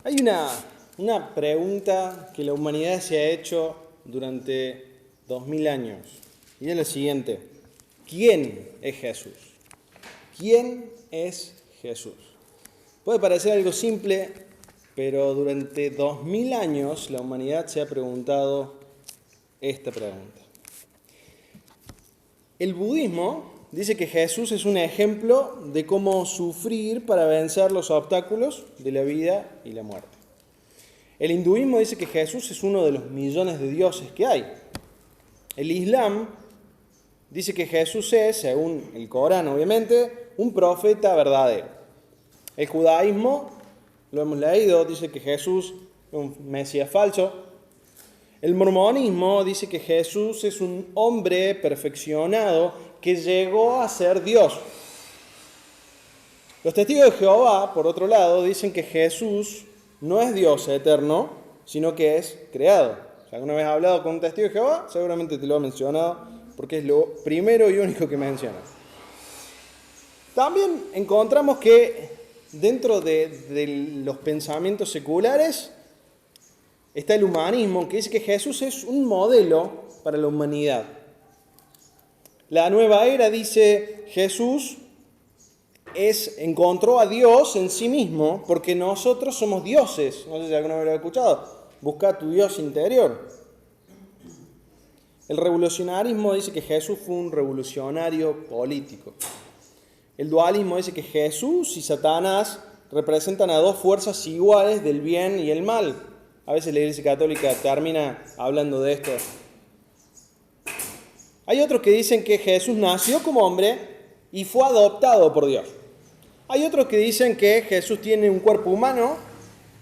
Hay una pregunta que la humanidad se ha hecho durante 2000 años, y es la siguiente: ¿quién es Jesús? ¿Quién es Jesús? Puede parecer algo simple, pero durante 2000 años la humanidad se ha preguntado esta pregunta. El budismo dice que Jesús es un ejemplo de cómo sufrir para vencer los obstáculos de la vida y la muerte. El hinduismo dice que Jesús es uno de los millones de dioses que hay. El Islam dice que Jesús es, según el Corán obviamente, un profeta verdadero. El judaísmo, lo hemos leído, dice que Jesús es un mesías falso. El mormonismo dice que Jesús es un hombre perfeccionado que llegó a ser Dios. Los testigos de Jehová, por otro lado, dicen que Jesús no es Dios eterno, sino que es creado. Si alguna vez has hablado con un testigo de Jehová, seguramente te lo ha mencionado, porque es lo primero y único que menciona. También encontramos que dentro de los pensamientos seculares está el humanismo, que dice que Jesús es un modelo para la humanidad. La nueva era dice Jesús encontró a Dios en sí mismo porque nosotros somos dioses. No sé si alguna vez lo he escuchado. Busca tu Dios interior. El revolucionarismo dice que Jesús fue un revolucionario político. El dualismo dice que Jesús y Satanás representan a dos fuerzas iguales del bien y el mal. A veces la Iglesia Católica termina hablando de esto. Hay otros que dicen que Jesús nació como hombre y fue adoptado por Dios. Hay otros que dicen que Jesús tiene un cuerpo humano,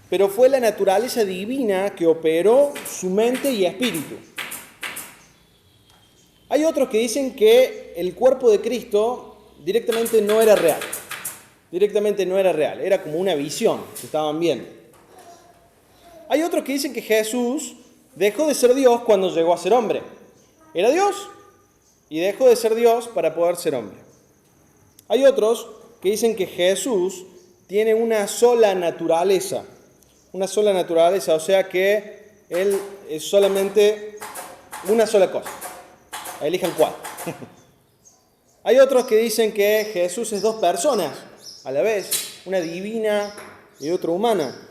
pero fue la naturaleza divina que operó su mente y espíritu. Hay otros que dicen que el cuerpo de Cristo directamente no era real. Era como una visión que estaban viendo. Hay otros que dicen que Jesús dejó de ser Dios cuando llegó a ser hombre. Era Dios y dejó de ser Dios para poder ser hombre. Hay otros que dicen que Jesús tiene una sola naturaleza, o sea que Él es solamente una sola cosa. Elijan cuál. Hay otros que dicen que Jesús es dos personas a la vez, una divina y otra humana.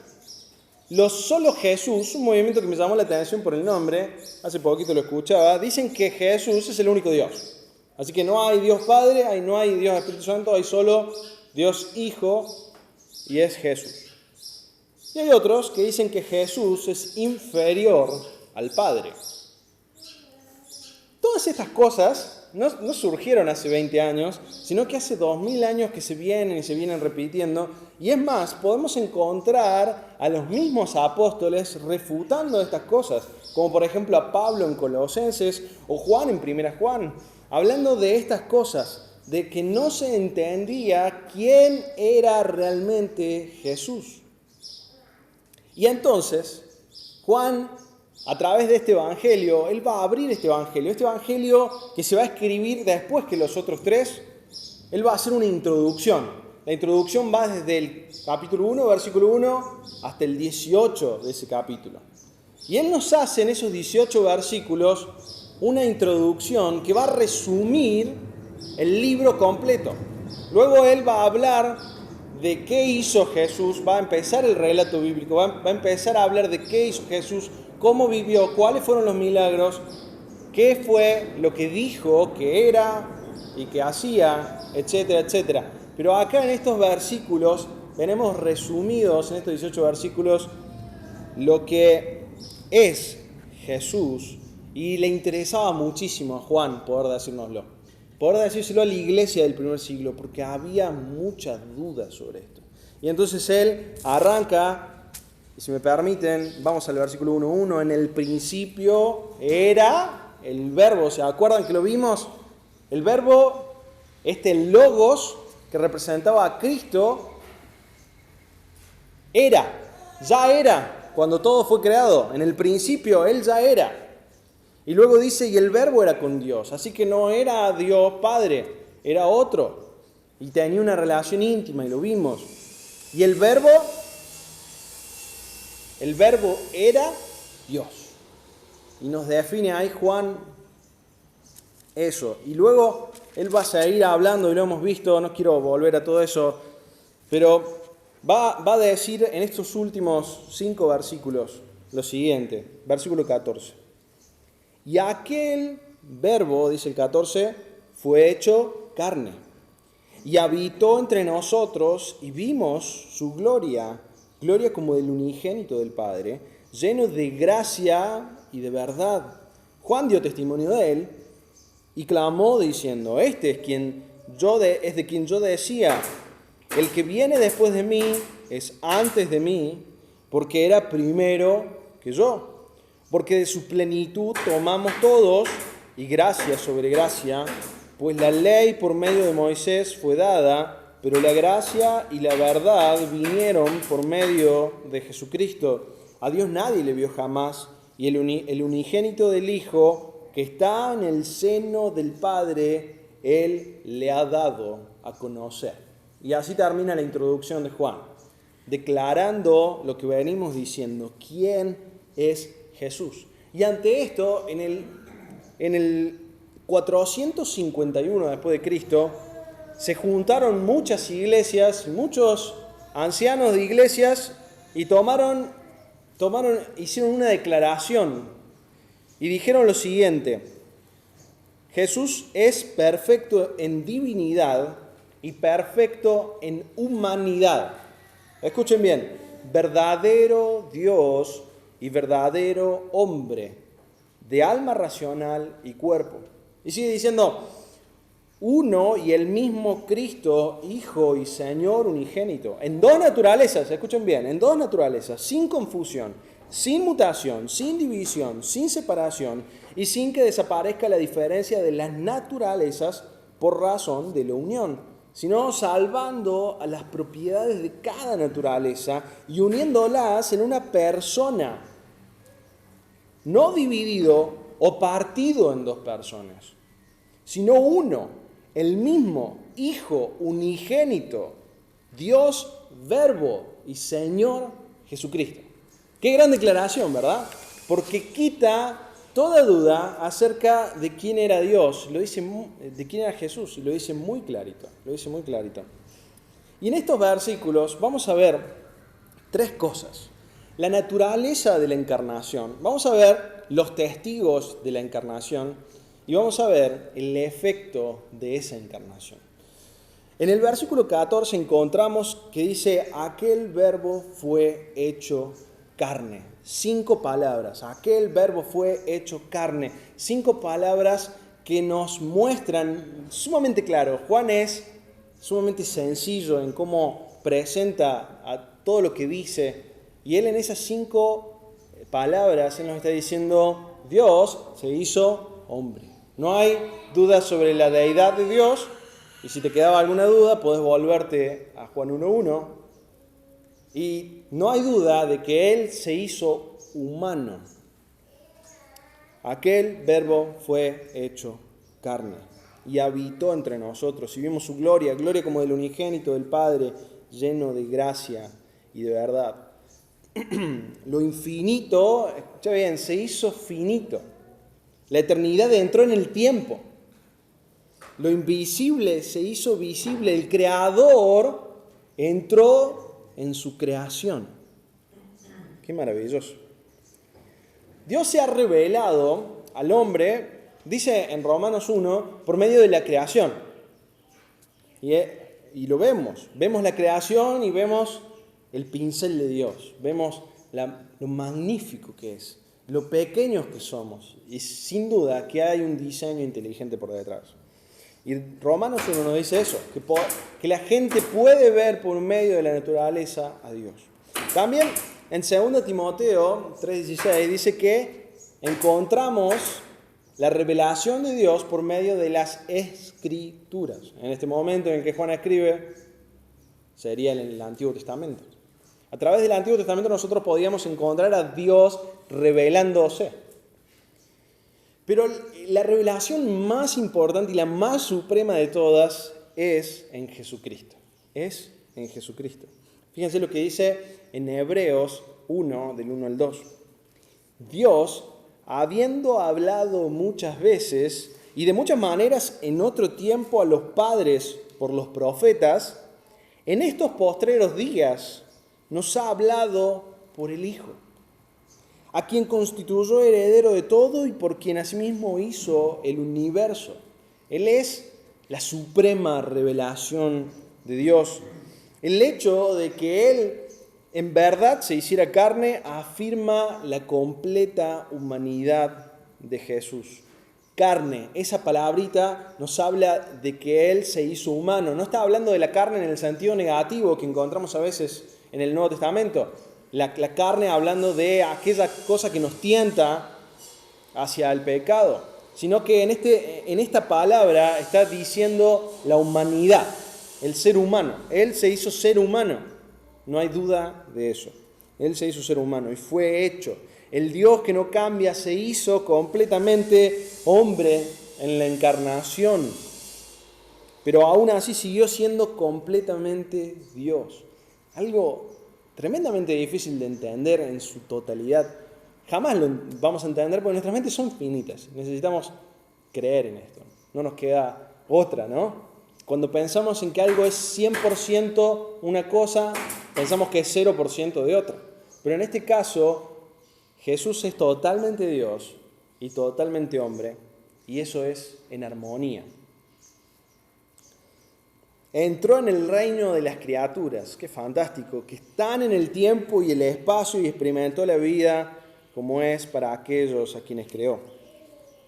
Los solo Jesús, un movimiento que me llamó la atención por el nombre, hace poquito lo escuchaba, dicen que Jesús es el único Dios. Así que no hay Dios Padre, no hay Dios Espíritu Santo, hay solo Dios Hijo y es Jesús. Y hay otros que dicen que Jesús es inferior al Padre. Todas estas cosas no surgieron hace 20 años, sino que hace 2000 años que se vienen repitiendo. Y es más, podemos encontrar a los mismos apóstoles refutando estas cosas, como por ejemplo a Pablo en Colosenses o Juan en 1 Juan, hablando de estas cosas, de que no se entendía quién era realmente Jesús. Y entonces, Juan, a través de este evangelio, él va a abrir este evangelio que se va a escribir después que los otros tres, él va a hacer una introducción. La introducción va desde el capítulo 1, versículo 1, hasta el 18 de ese capítulo. Y él nos hace en esos 18 versículos una introducción que va a resumir el libro completo. Luego él va a hablar de qué hizo Jesús, va a empezar el relato bíblico, va a empezar a hablar de qué hizo Jesús, cómo vivió, cuáles fueron los milagros, qué fue lo que dijo que era y que hacía, etcétera, etcétera. Pero acá en estos versículos, tenemos resumidos en estos 18 versículos lo que es Jesús, y le interesaba muchísimo a Juan poder decírnoslo. Poder decírselo a la iglesia del primer siglo, porque había muchas dudas sobre esto. Y entonces él arranca, y si me permiten, vamos al versículo 1.1. En el principio era el verbo, ¿se acuerdan que lo vimos? El verbo, logos, que representaba a Cristo, ya era, cuando todo fue creado. En el principio él ya era. Y luego dice, y el verbo era con Dios. Así que no era Dios Padre, era otro. Y tenía una relación íntima, y lo vimos. Y el verbo El Verbo era Dios. Y nos define ahí Juan eso. Y luego él va a seguir hablando, y lo hemos visto, no quiero volver a todo eso, pero va a decir en estos últimos 5 versículos lo siguiente. Versículo 14. Y aquel Verbo, dice el 14, fue hecho carne y habitó entre nosotros y vimos su gloria, gloria como del unigénito del Padre, lleno de gracia y de verdad. Juan dio testimonio de él y clamó diciendo: este es de quien yo decía, el que viene después de mí es antes de mí, porque era primero que yo. Porque de su plenitud tomamos todos, y gracia sobre gracia, pues la ley por medio de Moisés fue dada, pero la gracia y la verdad vinieron por medio de Jesucristo. A Dios nadie le vio jamás, y el unigénito del Hijo, que está en el seno del Padre, Él le ha dado a conocer. Y así termina la introducción de Juan, declarando lo que venimos diciendo: ¿quién es Jesús? Y ante esto, en el 451 después de Cristo, se juntaron muchas iglesias, muchos ancianos de iglesias, y hicieron una declaración y dijeron lo siguiente: Jesús es perfecto en divinidad y perfecto en humanidad. Escuchen bien: verdadero Dios y verdadero hombre, de alma racional y cuerpo. Y sigue diciendo: uno y el mismo Cristo, Hijo y Señor unigénito, en 2 naturalezas, escuchen bien, en 2 naturalezas, sin confusión, sin mutación, sin división, sin separación, y sin que desaparezca la diferencia de las naturalezas por razón de la unión, sino salvando a las propiedades de cada naturaleza y uniéndolas en una persona, no dividido o partido en 2 personas, sino uno, el mismo Hijo unigénito, Dios, Verbo y Señor Jesucristo. Qué gran declaración, ¿verdad? Porque quita toda duda acerca de quién era Dios, de quién era Jesús, y lo dice muy clarito, Y en estos versículos vamos a ver 3 cosas. La naturaleza de la encarnación, vamos a ver los testigos de la encarnación y vamos a ver el efecto de esa encarnación. En el versículo 14 encontramos que dice: aquel Verbo fue hecho carne. 5 palabras. Aquel Verbo fue hecho carne. 5 palabras que nos muestran sumamente claro. Juan es sumamente sencillo en cómo presenta a todo lo que dice. Y él en esas 5 palabras, él nos está diciendo: Dios se hizo hombre. No hay duda sobre la deidad de Dios. Y si te quedaba alguna duda, podés volverte a Juan 1:1. Y no hay duda de que Él se hizo humano. Aquel Verbo fue hecho carne y habitó entre nosotros. Y vimos su gloria, gloria como del unigénito del Padre, lleno de gracia y de verdad. Lo infinito, escucha bien, se hizo finito. La eternidad entró en el tiempo. Lo invisible se hizo visible. El Creador entró en su creación. Qué maravilloso. Dios se ha revelado al hombre, dice en Romanos 1, por medio de la creación. Y lo vemos. Vemos la creación y vemos el pincel de Dios. Vemos lo magnífico que es, lo pequeños que somos. Y sin duda que hay un diseño inteligente por detrás. Y Romanos 1 nos dice eso, que la gente puede ver por medio de la naturaleza a Dios. También en 2 Timoteo 3:16 dice que encontramos la revelación de Dios por medio de las Escrituras. En este momento en el que Juan escribe, sería en el Antiguo Testamento. A través del Antiguo Testamento nosotros podíamos encontrar a Dios revelándose. Pero la revelación más importante y la más suprema de todas es en Jesucristo. Es en Jesucristo. Fíjense lo que dice en Hebreos 1, del 1 al 2. Dios, habiendo hablado muchas veces y de muchas maneras en otro tiempo a los padres por los profetas, en estos postreros días nos ha hablado por el Hijo, a quien constituyó heredero de todo y por quien asimismo hizo el universo. Él es la suprema revelación de Dios. El hecho de que Él en verdad se hiciera carne afirma la completa humanidad de Jesús. Carne, esa palabrita nos habla de que Él se hizo humano. No está hablando de la carne en el sentido negativo que encontramos a veces en el Nuevo Testamento. La carne hablando de aquella cosa que nos tienta hacia el pecado, sino que en esta palabra está diciendo la humanidad, el ser humano. Él se hizo ser humano, no hay duda de eso. Él se hizo ser humano y fue hecho. El Dios que no cambia se hizo completamente hombre en la encarnación, pero aún así siguió siendo completamente Dios. Algo tremendamente difícil de entender en su totalidad. Jamás lo vamos a entender porque nuestras mentes son finitas. Necesitamos creer en esto. No nos queda otra, ¿no? Cuando pensamos en que algo es 100% una cosa, pensamos que es 0% de otra. Pero en este caso, Jesús es totalmente Dios y totalmente hombre, y eso es en armonía. Entró en el reino de las criaturas, qué fantástico, que están en el tiempo y el espacio y experimentó la vida como es para aquellos a quienes creó.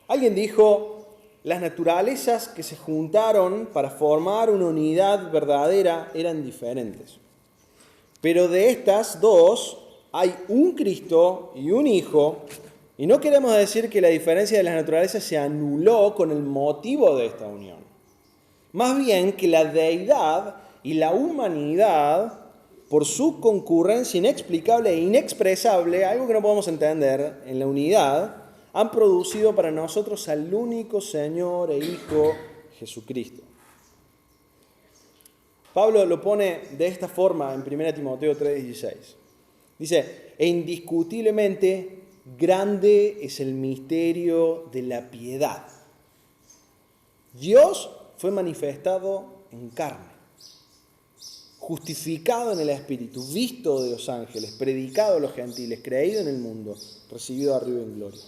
Alguien dijo, las naturalezas que se juntaron para formar una unidad verdadera eran diferentes. Pero de estas dos hay un Cristo y un Hijo, y no queremos decir que la diferencia de las naturalezas se anuló con el motivo de esta unión. Más bien que la deidad y la humanidad, por su concurrencia inexplicable e inexpresable, algo que no podemos entender en la unidad, han producido para nosotros al único Señor e Hijo, Jesucristo. Pablo lo pone de esta forma en 1 Timoteo 3:16. Dice, e indiscutiblemente grande es el misterio de la piedad. Dios fue manifestado en carne, justificado en el Espíritu, visto de los ángeles, predicado a los gentiles, creído en el mundo, recibido arriba en gloria.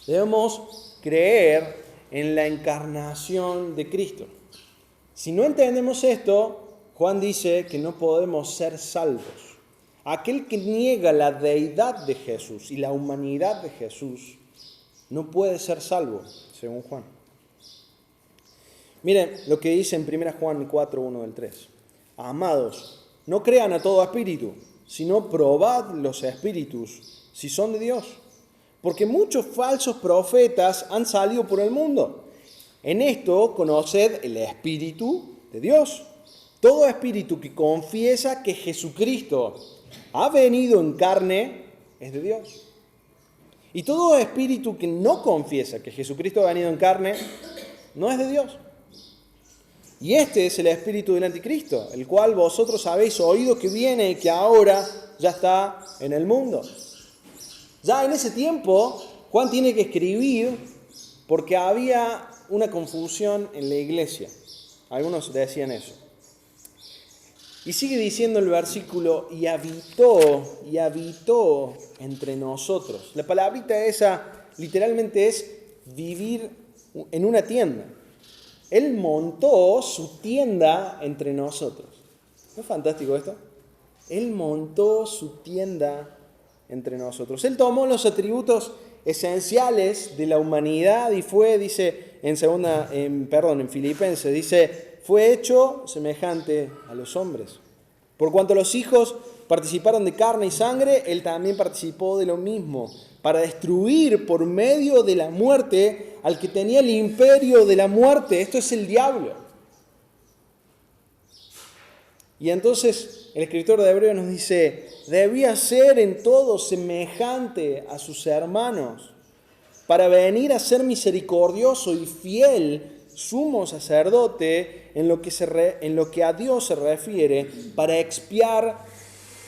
Debemos creer en la encarnación de Cristo. Si no entendemos esto, Juan dice que no podemos ser salvos. Aquel que niega la deidad de Jesús y la humanidad de Jesús no puede ser salvo, según Juan. Miren lo que dice en 1 Juan 4, 1 del 3. Amados, no crean a todo espíritu, sino probad los espíritus, si son de Dios. Porque muchos falsos profetas han salido por el mundo. En esto conoced el Espíritu de Dios. Todo espíritu que confiesa que Jesucristo ha venido en carne es de Dios. Y todo espíritu que no confiesa que Jesucristo ha venido en carne no es de Dios. Y este es el espíritu del anticristo, el cual vosotros habéis oído que viene y que ahora ya está en el mundo. Ya en ese tiempo, Juan tiene que escribir porque había una confusión en la iglesia. Algunos decían eso. Y sigue diciendo el versículo, y habitó entre nosotros. La palabrita esa literalmente es vivir en una tienda. Él montó su tienda entre nosotros. ¿No es fantástico esto? Él montó su tienda entre nosotros. Él tomó los atributos esenciales de la humanidad y fue, dice en Filipenses, dice, fue hecho semejante a los hombres. Por cuanto los hijos participaron de carne y sangre, él también participó de lo mismo, para destruir por medio de la muerte al que tenía el imperio de la muerte. Esto es el diablo. Y entonces el escritor de Hebreos nos dice, debía ser en todo semejante a sus hermanos, para venir a ser misericordioso y fiel sumo sacerdote en lo que a Dios se refiere, para expiar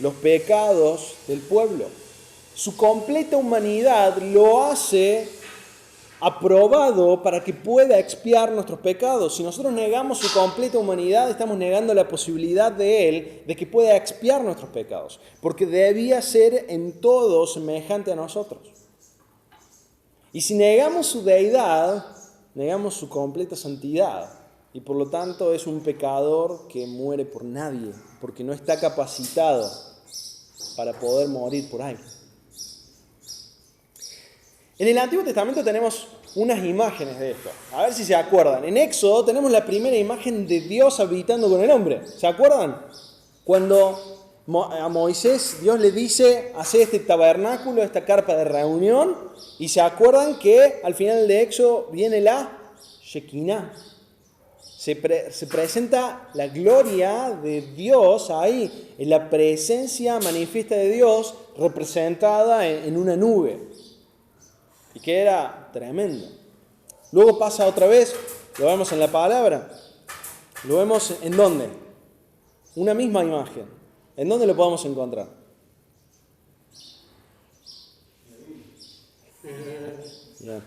los pecados del pueblo. Su completa humanidad lo hace aprobado para que pueda expiar nuestros pecados. Si nosotros negamos su completa humanidad, estamos negando la posibilidad de Él de que pueda expiar nuestros pecados, porque debía ser en todo semejante a nosotros. Y si negamos su deidad, negamos su completa santidad, y por lo tanto es un pecador que muere por nadie, porque no está capacitado para poder morir por alguien. En el Antiguo Testamento tenemos unas imágenes de esto. A ver si se acuerdan. En Éxodo tenemos la primera imagen de Dios habitando con el hombre. ¿Se acuerdan? Cuando a Moisés Dios le dice, hace este tabernáculo, esta carpa de reunión, y se acuerdan que al final de Éxodo viene la Shekinah. Se presenta la gloria de Dios ahí, en la presencia manifiesta de Dios representada en una nube. Y que era tremendo. Luego pasa otra vez, lo vemos en la palabra. Lo vemos ¿en dónde? Una misma imagen. ¿En dónde lo podemos encontrar? Yeah.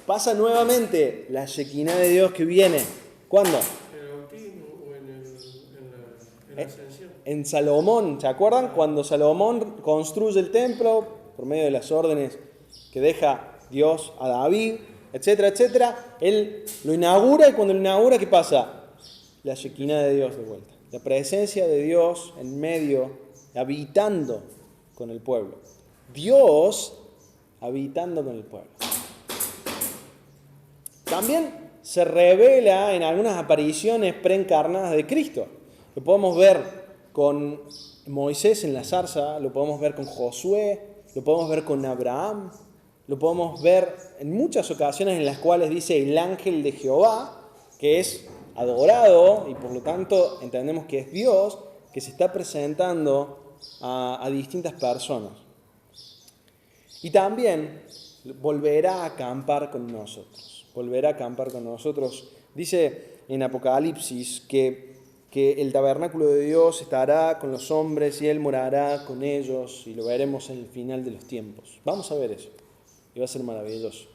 Pasa nuevamente la Shekinah de Dios que viene. ¿Cuándo? En Salomón, ¿se acuerdan? Cuando Salomón construye el templo por medio de las órdenes que deja Dios a David, etcétera, etcétera, él lo inaugura, y cuando lo inaugura, ¿qué pasa? La Shekinah de Dios de vuelta. La presencia de Dios en medio, habitando con el pueblo. Dios habitando con el pueblo. También se revela en algunas apariciones preencarnadas de Cristo. Lo podemos ver con Moisés en la zarza, lo podemos ver con Josué, lo podemos ver con Abraham, lo podemos ver en muchas ocasiones en las cuales dice el ángel de Jehová, que es adorado y por lo tanto entendemos que es Dios, que se está presentando a distintas personas. Y también volverá a acampar con nosotros, volverá a acampar con nosotros. Dice en Apocalipsis que el tabernáculo de Dios estará con los hombres y Él morará con ellos, y lo veremos en el final de los tiempos. Vamos a ver eso, y va a ser maravilloso.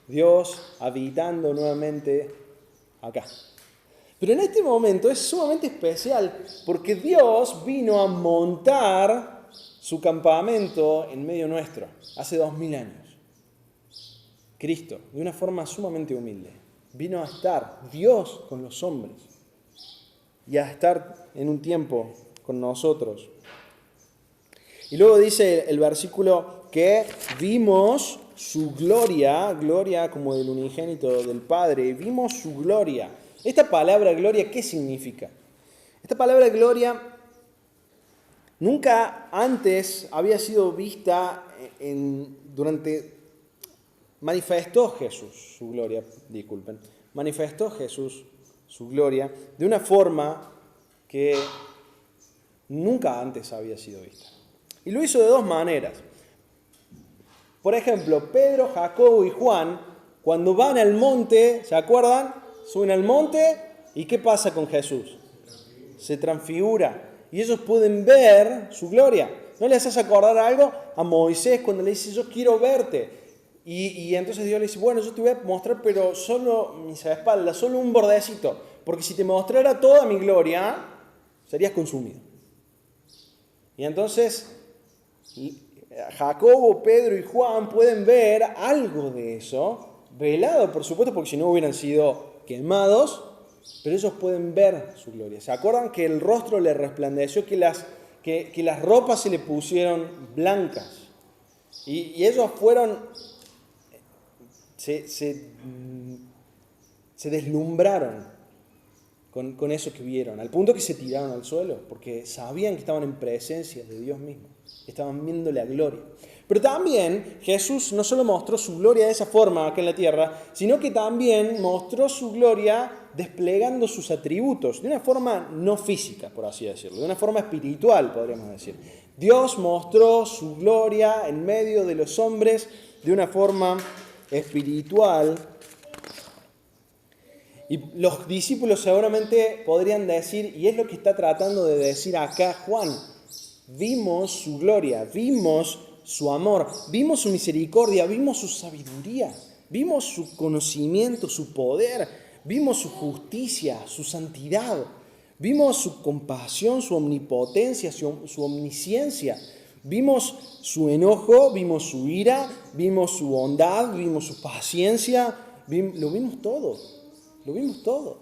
Dios habitando nuevamente acá. Pero en este momento es sumamente especial, porque Dios vino a montar su campamento en medio nuestro, hace 2000 años. Cristo, de una forma sumamente humilde, vino a estar Dios con los hombres y a estar en un tiempo con nosotros. Y luego dice el versículo que vimos su gloria, gloria como del unigénito del Padre, vimos su gloria. Esta palabra gloria, ¿qué significa? Esta palabra gloria nunca antes había sido vista manifestó Jesús su gloria, manifestó Jesús su gloria de una forma que nunca antes había sido vista. Y lo hizo de dos maneras. Por ejemplo, Pedro, Jacobo y Juan, cuando van al monte, ¿se acuerdan? Suben al monte, ¿y qué pasa con Jesús? Se transfigura. Y ellos pueden ver su gloria. ¿No les hace acordar algo a Moisés cuando le dice, yo quiero verte? Y entonces Dios le dice, bueno, yo te voy a mostrar, pero solo mis espaldas, solo un bordecito. Porque si te mostrara toda mi gloria, serías consumido. Y entonces Jacobo, Pedro y Juan pueden ver algo de eso, velado por supuesto, porque si no hubieran sido quemados, pero ellos pueden ver su gloria. ¿Se acuerdan que el rostro le resplandeció, que las ropas se le pusieron blancas? Y ellos fueron, se deslumbraron con eso que vieron, al punto que se tiraron al suelo, porque sabían que estaban en presencia de Dios mismo, estaban viendo la gloria. Pero también Jesús no solo mostró su gloria de esa forma acá en la tierra, sino que también mostró su gloria desplegando sus atributos, de una forma no física, por así decirlo, de una forma espiritual, podríamos decir. Dios mostró su gloria en medio de los hombres de una forma espiritual. Y los discípulos seguramente podrían decir, y es lo que está tratando de decir acá Juan, vimos su gloria, vimos su amor, vimos su misericordia, vimos su sabiduría, vimos su conocimiento, su poder, vimos su justicia, su santidad, vimos su compasión, su omnipotencia, su omnisciencia, vimos su enojo, vimos su ira, vimos su bondad, vimos su paciencia, lo vimos todo, lo vimos todo.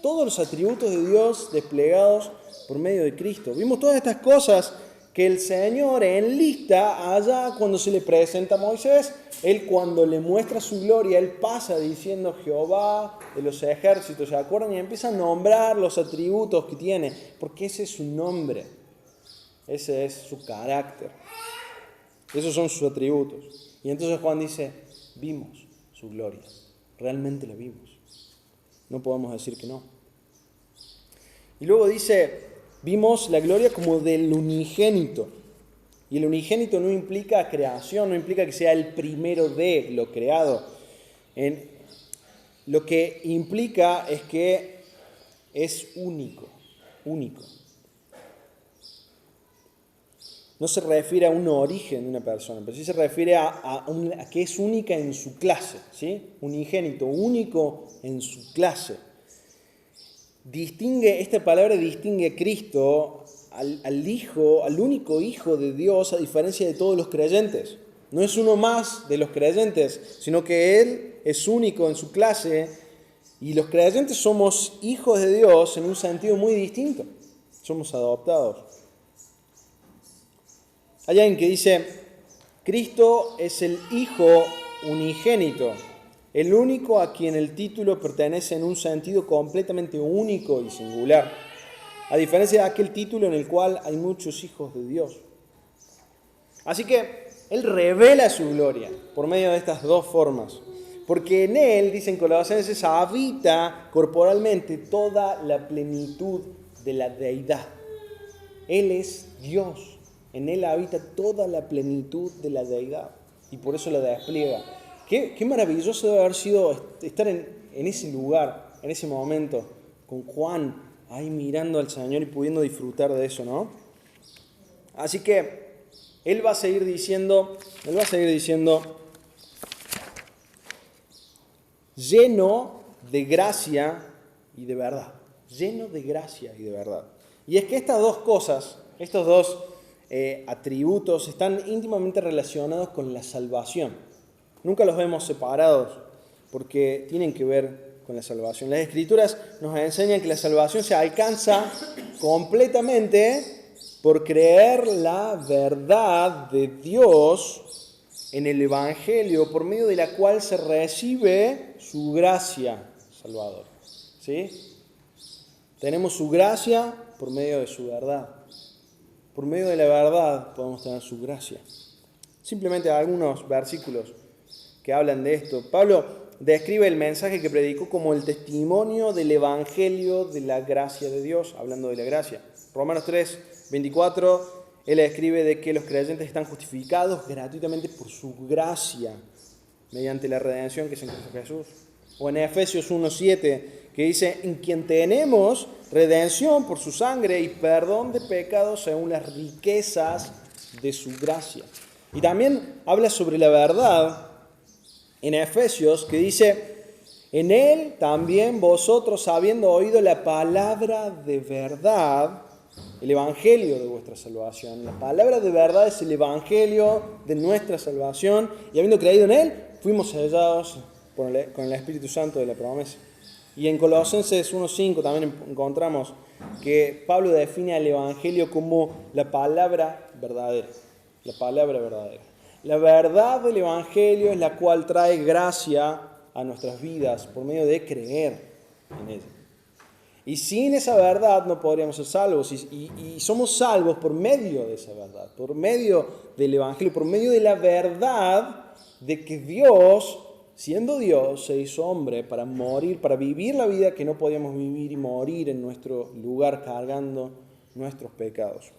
Todos los atributos de Dios desplegados por medio de Cristo. Vimos todas estas cosas que el Señor enlista allá cuando se le presenta a Moisés. Él cuando le muestra su gloria, él pasa diciendo Jehová de los ejércitos, ¿se acuerdan? Y empieza a nombrar los atributos que tiene, porque ese es su nombre, ese es su carácter, esos son sus atributos. Y entonces Juan dice, vimos su gloria, realmente la vimos, no podemos decir que no. Y luego dice, vimos la gloria como del unigénito. Y el unigénito no implica creación, no implica que sea el primero de lo creado. Lo que implica es que es único, único. No se refiere a un origen de una persona, pero sí se refiere a que es única en su clase, ¿sí? Unigénito, único en su clase. Esta palabra distingue a Cristo, al Hijo, al único Hijo de Dios, a diferencia de todos los creyentes. No es uno más de los creyentes, sino que Él es único en su clase y los creyentes somos hijos de Dios en un sentido muy distinto. Somos adoptados. Hay alguien que dice, Cristo es el Hijo unigénito, el único a quien el título pertenece en un sentido completamente único y singular, a diferencia de aquel título en el cual hay muchos hijos de Dios. Así que Él revela su gloria por medio de estas dos formas, porque en Él, dicen Colosenses, habita corporalmente toda la plenitud de la deidad. Él es Dios. En Él habita toda la plenitud de la deidad y por eso la despliega. Qué maravilloso debe haber sido estar en ese lugar, en ese momento, con Juan ahí mirando al Señor y pudiendo disfrutar de eso, ¿no? Así que Él va a seguir diciendo, lleno de gracia y de verdad. Lleno de gracia y de verdad. Y es que estas dos cosas, estos dos atributos están íntimamente relacionados con la salvación. Nunca los vemos separados porque tienen que ver con la salvación. Las Escrituras nos enseñan que la salvación se alcanza completamente por creer la verdad de Dios en el Evangelio, por medio de la cual se recibe su gracia salvadora. ¿Sí? Tenemos su gracia por medio de su verdad. Por medio de la verdad podemos tener su gracia. Simplemente algunos versículos que hablan de esto. Pablo describe el mensaje que predicó como el testimonio del Evangelio de la gracia de Dios, hablando de la gracia. Romanos 3, 24, él escribe de que los creyentes están justificados gratuitamente por su gracia, mediante la redención que es en Cristo Jesús. O en Efesios 1, 7, que dice, en quien tenemos redención por su sangre y perdón de pecados según las riquezas de su gracia. Y también habla sobre la verdad en Efesios, que dice, en él también vosotros, habiendo oído la palabra de verdad, el evangelio de vuestra salvación. La palabra de verdad es el evangelio de nuestra salvación, y habiendo creído en él, fuimos sellados con el Espíritu Santo de la promesa. Y en Colosenses 1.5 también encontramos que Pablo define al evangelio como la palabra verdadera. La palabra verdadera. La verdad del evangelio es la cual trae gracia a nuestras vidas por medio de creer en ella. Y sin esa verdad no podríamos ser salvos. Y somos salvos por medio de esa verdad, por medio del evangelio, por medio de la verdad de que Dios, siendo Dios, se hizo hombre para morir, para vivir la vida que no podíamos vivir y morir en nuestro lugar cargando nuestros pecados.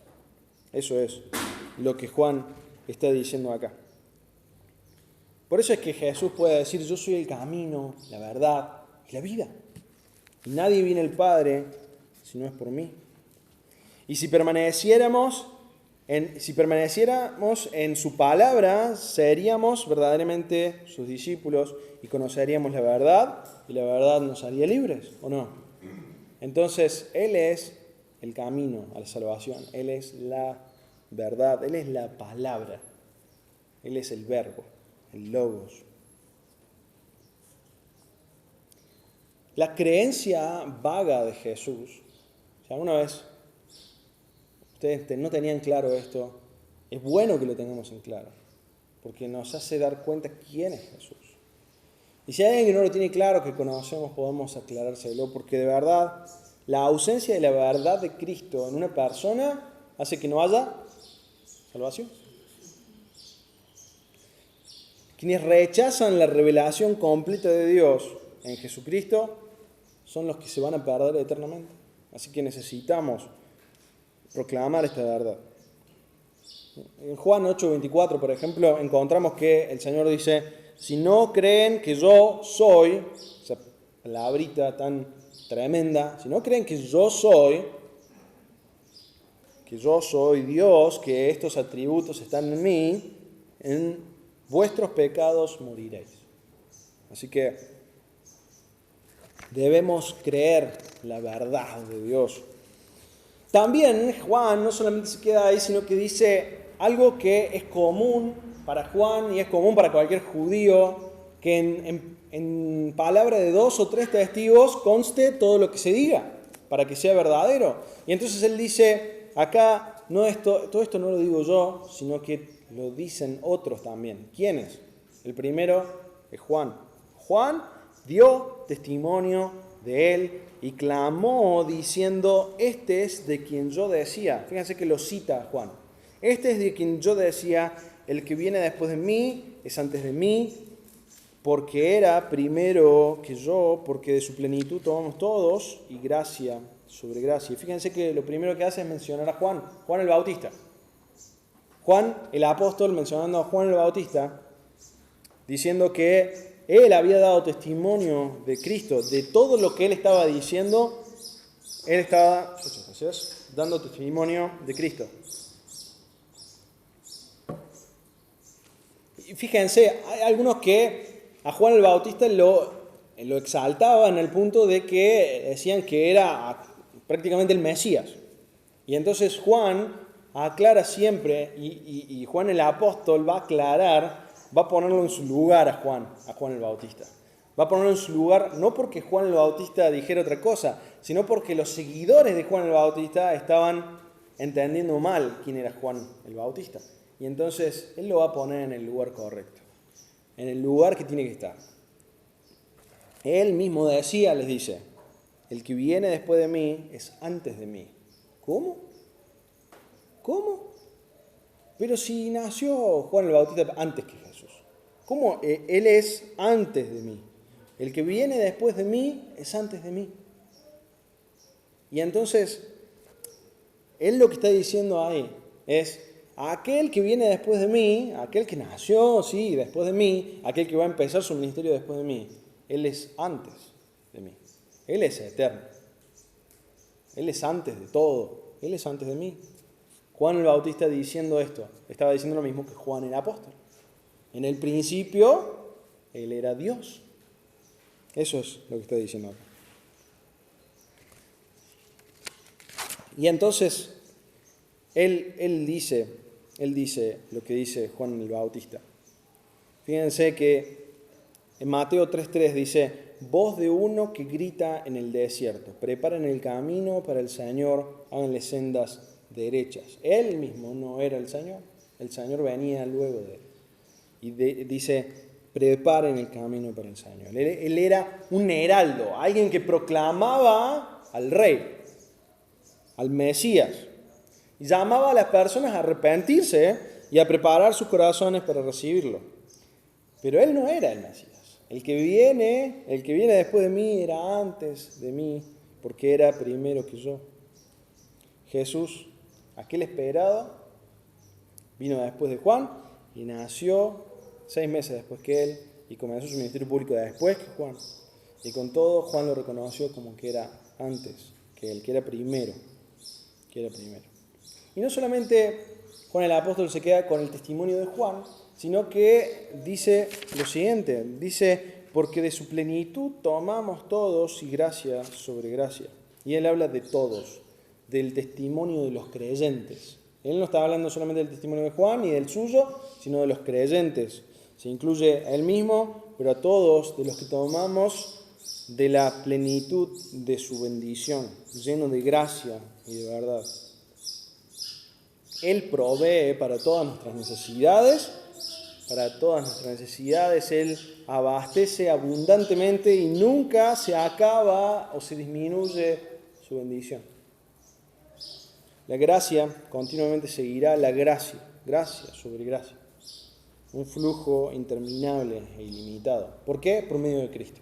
Eso es lo que Juan está diciendo acá. Por eso es que Jesús puede decir, yo soy el camino, la verdad y la vida. Y nadie viene al Padre si no es por mí. Y si permaneciéramos en su palabra, seríamos verdaderamente sus discípulos y conoceríamos la verdad, y la verdad nos haría libres, ¿o no? Entonces, Él es el camino a la salvación, Él es la verdad, Él es la palabra, Él es el verbo, el logos. La creencia vaga de Jesús, si alguna vez ustedes no tenían claro esto, es bueno que lo tengamos en claro, porque nos hace dar cuenta quién es Jesús. Y si hay alguien que no lo tiene claro, que conocemos, podemos aclarárselo, porque de verdad, la ausencia de la verdad de Cristo en una persona hace que no haya salvación. Quienes rechazan la revelación completa de Dios en Jesucristo son los que se van a perder eternamente. Así que necesitamos proclamar esta verdad. En Juan 8:24, por ejemplo, encontramos que el Señor dice: si no creen que yo soy, esa palabrita tan tremenda, si no creen que yo soy Dios, que estos atributos están en mí, en vuestros pecados moriréis. Así que debemos creer la verdad de Dios. También Juan no solamente se queda ahí, sino que dice algo que es común para Juan y es común para cualquier judío, que en palabra de 2 o 3 testigos conste todo lo que se diga, para que sea verdadero. Y entonces él dice, acá todo esto no lo digo yo, sino que lo dicen otros también. ¿Quiénes? El primero es Juan. Juan dio testimonio de él y clamó diciendo: este es de quien yo decía. Fíjense que lo cita Juan. Este es de quien yo decía: el que viene después de mí es antes de mí, porque era primero que yo, porque de su plenitud tomamos todos, y gracia sobre gracia. Y fíjense que lo primero que hace es mencionar a Juan el Bautista. Juan el apóstol mencionando a Juan el Bautista, diciendo que él había dado testimonio de Cristo, de todo lo que él estaba diciendo, él estaba, muchas gracias, dando testimonio de Cristo. Y fíjense, hay algunos que a Juan el Bautista lo exaltaban al punto de que decían que era prácticamente el Mesías. Y entonces Juan aclara siempre, y Juan el apóstol va a aclarar, va a ponerlo en su lugar a Juan el Bautista. Va a ponerlo en su lugar no porque Juan el Bautista dijera otra cosa, sino porque los seguidores de Juan el Bautista estaban entendiendo mal quién era Juan el Bautista. Y entonces él lo va a poner en el lugar correcto, en el lugar que tiene que estar. Él mismo decía, les dice: el que viene después de mí es antes de mí. ¿Cómo? ¿Cómo? Pero si nació Juan el Bautista antes que Jesús. ¿Cómo? Él es antes de mí. El que viene después de mí es antes de mí. Y entonces, él lo que está diciendo ahí es: aquel que viene después de mí, aquel que nació, sí, después de mí, aquel que va a empezar su ministerio después de mí, él es antes de mí. Él es eterno. Él es antes de todo. Él es antes de mí. Juan el Bautista diciendo esto, estaba diciendo lo mismo que Juan el apóstol. En el principio, él era Dios. Eso es lo que está diciendo acá. Y entonces, él dice lo que dice Juan el Bautista. Fíjense que en Mateo 3:3 dice: voz de uno que grita en el desierto, preparen el camino para el Señor, háganle sendas derechas. Él mismo no era el Señor venía luego de él. Y dice: preparen el camino para el Señor. Él era un heraldo, alguien que proclamaba al rey, al Mesías. Y llamaba a las personas a arrepentirse y a preparar sus corazones para recibirlo. Pero él no era el Mesías. El que viene después de mí era antes de mí, porque era primero que yo. Jesús, aquel esperado, vino después de Juan y nació 6 meses después que él y comenzó su ministerio público después que Juan. Y con todo, Juan lo reconoció como que era antes que él, que era primero. Y no solamente Juan el apóstol se queda con el testimonio de Juan, sino que dice lo siguiente, dice, porque de su plenitud tomamos todos y gracia sobre gracia. Y él habla de todos, del testimonio de los creyentes. Él no está hablando solamente del testimonio de Juan y del suyo, sino de los creyentes. Se incluye a él mismo, pero a todos de los que tomamos de la plenitud de su bendición, lleno de gracia y de verdad. Él provee para todas nuestras necesidades, Él abastece abundantemente y nunca se acaba o se disminuye su bendición. La gracia continuamente seguirá la gracia sobre gracia. Un flujo interminable e ilimitado. ¿Por qué? Por medio de Cristo.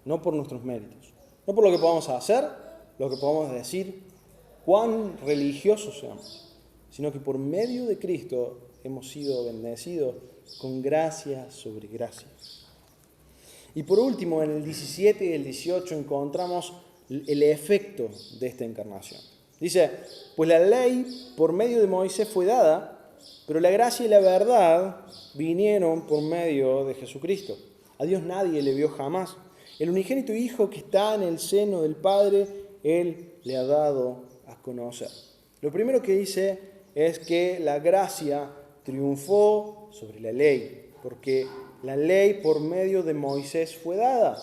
No por nuestros méritos. No por lo que podamos hacer, lo que podamos decir, cuán religiosos seamos, sino que por medio de Cristo hemos sido bendecidos con gracia sobre gracia. Y por último, en el 17 y el 18 encontramos el efecto de esta encarnación. Dice, pues la ley por medio de Moisés fue dada, pero la gracia y la verdad vinieron por medio de Jesucristo. A Dios nadie le vio jamás. El unigénito Hijo que está en el seno del Padre, Él le ha dado a conocer. Lo primero que dice es que la gracia triunfó sobre la ley, porque la ley por medio de Moisés fue dada.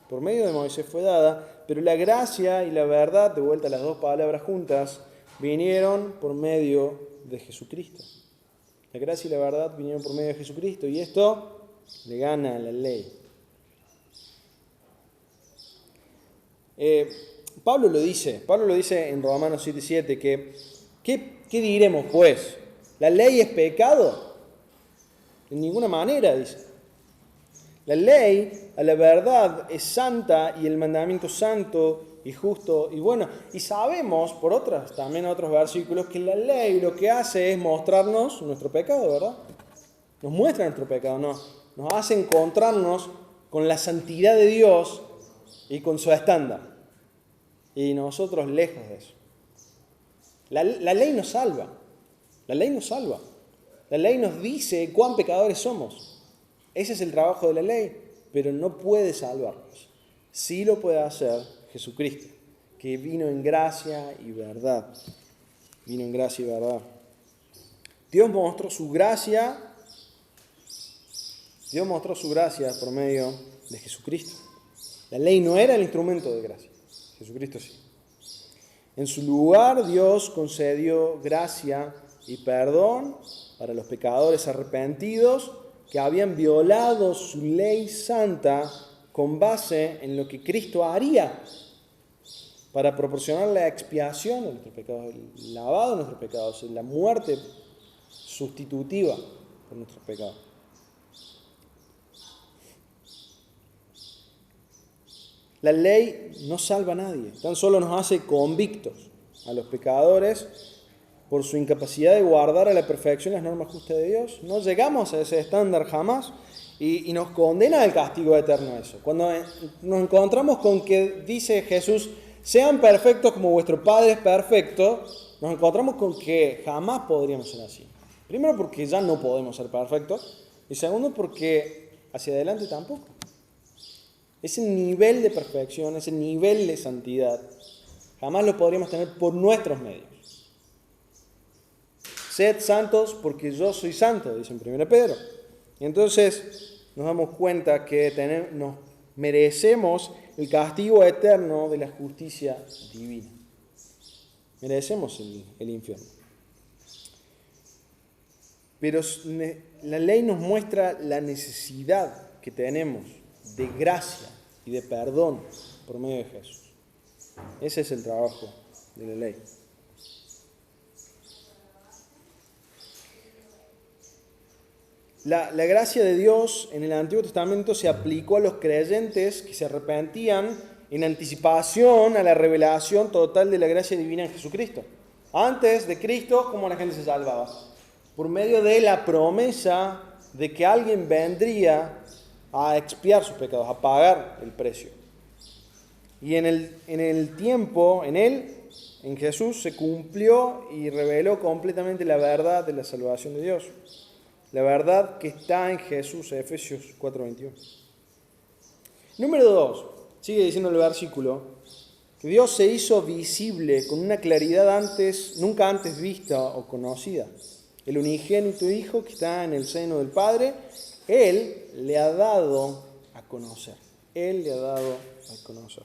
Pero la gracia y la verdad, de vuelta las dos palabras juntas, vinieron por medio de Jesucristo. La gracia y la verdad vinieron por medio de Jesucristo, y esto le gana a la ley. Pablo lo dice en Romanos 7:7, que ¿qué diremos pues? ¿La ley es pecado? En ninguna manera, dice. La ley, a la verdad, es santa y el mandamiento santo y justo y bueno. Y sabemos, por otros versículos, que la ley lo que hace es mostrarnos nuestro pecado, ¿verdad? Nos muestra nuestro pecado, nos hace encontrarnos con la santidad de Dios y con su estándar. Y nosotros lejos de eso. La ley nos salva. La ley nos dice cuán pecadores somos. Ese es el trabajo de la ley, pero no puede salvarnos. Sí lo puede hacer Jesucristo, que vino en gracia y verdad. Dios mostró su gracia por medio de Jesucristo. La ley no era el instrumento de gracia. Jesucristo sí. En su lugar, Dios concedió gracia y perdón para los pecadores arrepentidos que habían violado su ley santa con base en lo que Cristo haría para proporcionar la expiación de nuestros pecados, el lavado de nuestros pecados, la muerte sustitutiva por nuestros pecados. La ley no salva a nadie, tan solo nos hace convictos a los pecadores por su incapacidad de guardar a la perfección las normas justas de Dios. No llegamos a ese estándar jamás y nos condena al castigo eterno a eso. Cuando nos encontramos con que dice Jesús, sean perfectos como vuestro Padre es perfecto, nos encontramos con que jamás podríamos ser así. Primero porque ya no podemos ser perfectos y segundo porque hacia adelante tampoco. Ese nivel de perfección, ese nivel de santidad, jamás lo podríamos tener por nuestros medios. Sed santos porque yo soy santo, dice en 1 Pedro. Y entonces nos damos cuenta que nos merecemos el castigo eterno de la justicia divina. Merecemos el infierno. Pero la ley nos muestra la necesidad que tenemos de gracia y de perdón por medio de Jesús. Ese es el trabajo de la ley. La gracia de Dios en el Antiguo Testamento se aplicó a los creyentes que se arrepentían en anticipación a la revelación total de la gracia divina en Jesucristo. Antes de Cristo, ¿cómo la gente se salvaba? Por medio de la promesa de que alguien vendría a expiar sus pecados, a pagar el precio. Y en el tiempo, en Jesús, se cumplió y reveló completamente la verdad de la salvación de Dios. La verdad que está en Jesús, Efesios 4:21. Número 2, sigue diciendo el versículo, que Dios se hizo visible con una claridad nunca antes vista o conocida. El unigénito Hijo que está en el seno del Padre, Él le ha dado a conocer. Él le ha dado a conocer.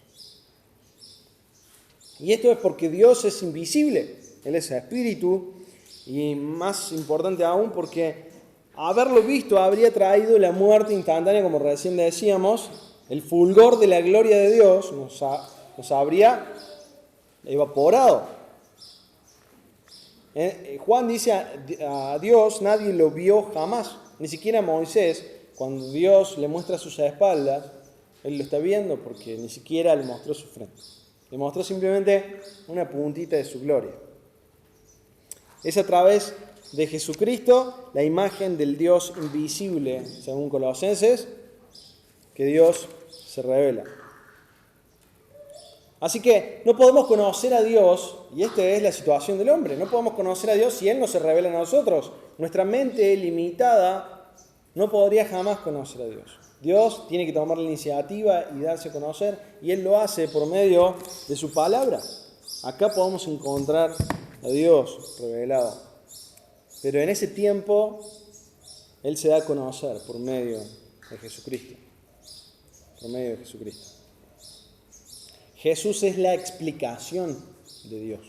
Y esto es porque Dios es invisible. Él es espíritu. Y más importante aún porque haberlo visto habría traído la muerte instantánea, como recién decíamos. El fulgor de la gloria de Dios nos habría evaporado. Juan dice a Dios, nadie lo vio jamás. Ni siquiera Moisés, cuando Dios le muestra sus espaldas, él lo está viendo porque ni siquiera le mostró su frente. Le mostró simplemente una puntita de su gloria. Es a través de Jesucristo, la imagen del Dios invisible, según Colosenses, que Dios se revela. Así que no podemos conocer a Dios, y esta es la situación del hombre, no podemos conocer a Dios si Él no se revela a nosotros. Nuestra mente limitada no podría jamás conocer a Dios. Dios tiene que tomar la iniciativa y darse a conocer, y Él lo hace por medio de su palabra. Acá podemos encontrar a Dios revelado. Pero en ese tiempo, Él se da a conocer por medio de Jesucristo. Por medio de Jesucristo. Jesús es la explicación de Dios.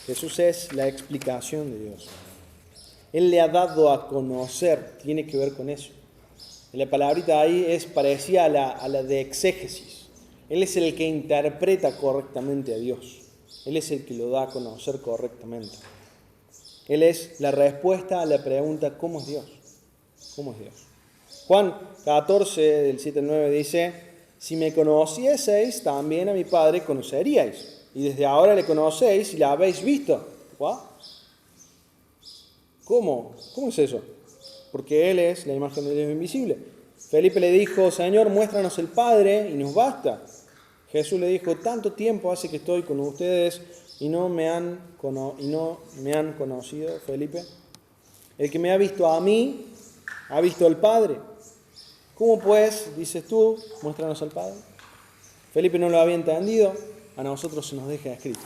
Jesús es la explicación de Dios. Él le ha dado a conocer, tiene que ver con eso. La palabrita ahí es parecida a la de exégesis. Él es el que interpreta correctamente a Dios. Él es el que lo da a conocer correctamente. Él es la respuesta a la pregunta, ¿cómo es Dios? ¿Cómo es Dios? Juan 14, del 7 al 9 dice, si me conocieseis, también a mi Padre conoceríais. Y desde ahora le conocéis y la habéis visto. ¿What? ¿Cómo? ¿Cómo es eso? Porque Él es la imagen de Dios invisible. Felipe le dijo, Señor, muéstranos el Padre y nos basta. Jesús le dijo, tanto tiempo hace que estoy con ustedes y no me han conocido, Felipe. El que me ha visto a mí, ha visto al Padre. ¿Cómo pues, dices tú, muéstranos al Padre? Felipe no lo había entendido, a nosotros se nos deja escrito.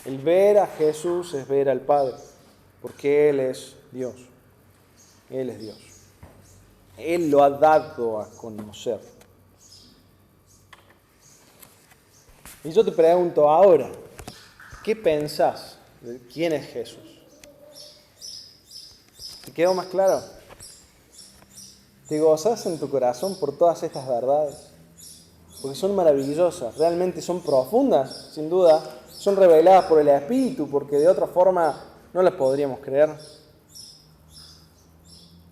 El ver a Jesús es ver al Padre, porque Él es Dios. Él es Dios. Él lo ha dado a conocer. Y yo te pregunto ahora, ¿qué pensás de quién es Jesús? ¿Te quedó más claro? ¿Te gozas en tu corazón por todas estas verdades? Porque son maravillosas, realmente son profundas, sin duda. Son reveladas por el Espíritu, porque de otra forma no las podríamos creer.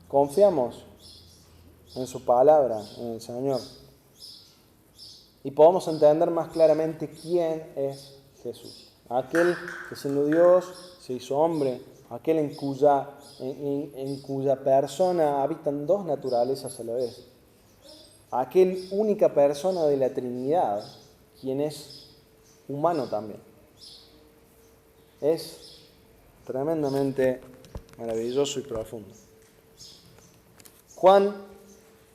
Confiamos en su palabra, en el Señor. Y podemos entender más claramente quién es Jesús. Aquel que siendo Dios se hizo hombre, aquel en cuya persona habitan dos naturalezas a la vez. Aquel única persona de la Trinidad, quien es humano también. Es tremendamente maravilloso y profundo. Juan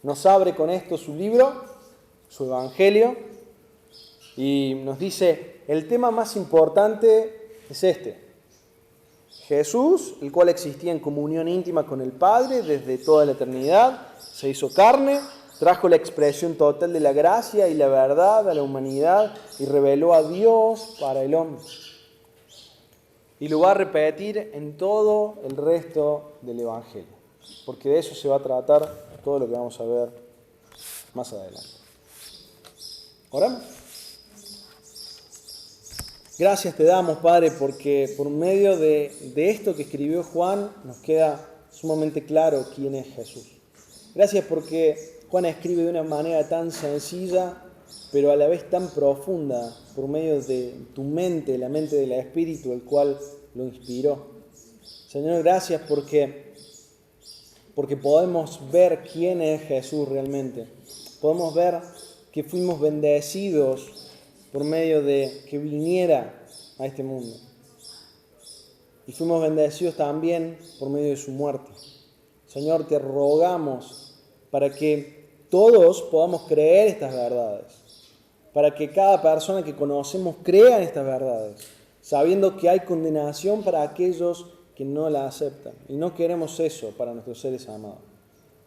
nos abre con esto su libro, su evangelio, y nos dice, el tema más importante es este. Jesús, el cual existía en comunión íntima con el Padre desde toda la eternidad, se hizo carne, trajo la expresión total de la gracia y la verdad a la humanidad y reveló a Dios para el hombre. Y lo va a repetir en todo el resto del evangelio, porque de eso se va a tratar todo lo que vamos a ver más adelante. ¿Oramos? Gracias te damos, Padre, porque por medio de esto que escribió Juan nos queda sumamente claro quién es Jesús. Gracias porque Juan escribe de una manera tan sencilla, pero a la vez tan profunda, por medio de tu mente, la mente del Espíritu, el cual lo inspiró. Señor, gracias porque podemos ver quién es Jesús realmente. Podemos ver que fuimos bendecidos por medio de que viniera a este mundo. Y fuimos bendecidos también por medio de su muerte. Señor, te rogamos para que todos podamos creer estas verdades, para que cada persona que conocemos crea en estas verdades, sabiendo que hay condenación para aquellos que no la aceptan. Y no queremos eso para nuestros seres amados.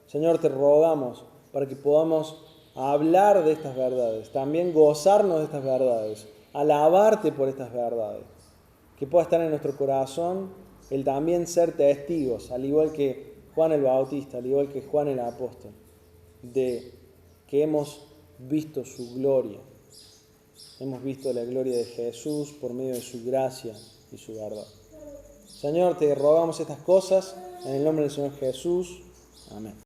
Señor, te rogamos para que podamos hablar de estas verdades, también gozarnos de estas verdades, alabarte por estas verdades, que pueda estar en nuestro corazón el también ser testigos, al igual que Juan el Bautista, al igual que Juan el Apóstol, de que hemos visto su gloria. Hemos visto la gloria de Jesús por medio de su gracia y su verdad. Señor, te rogamos estas cosas en el nombre del Señor Jesús. Amén.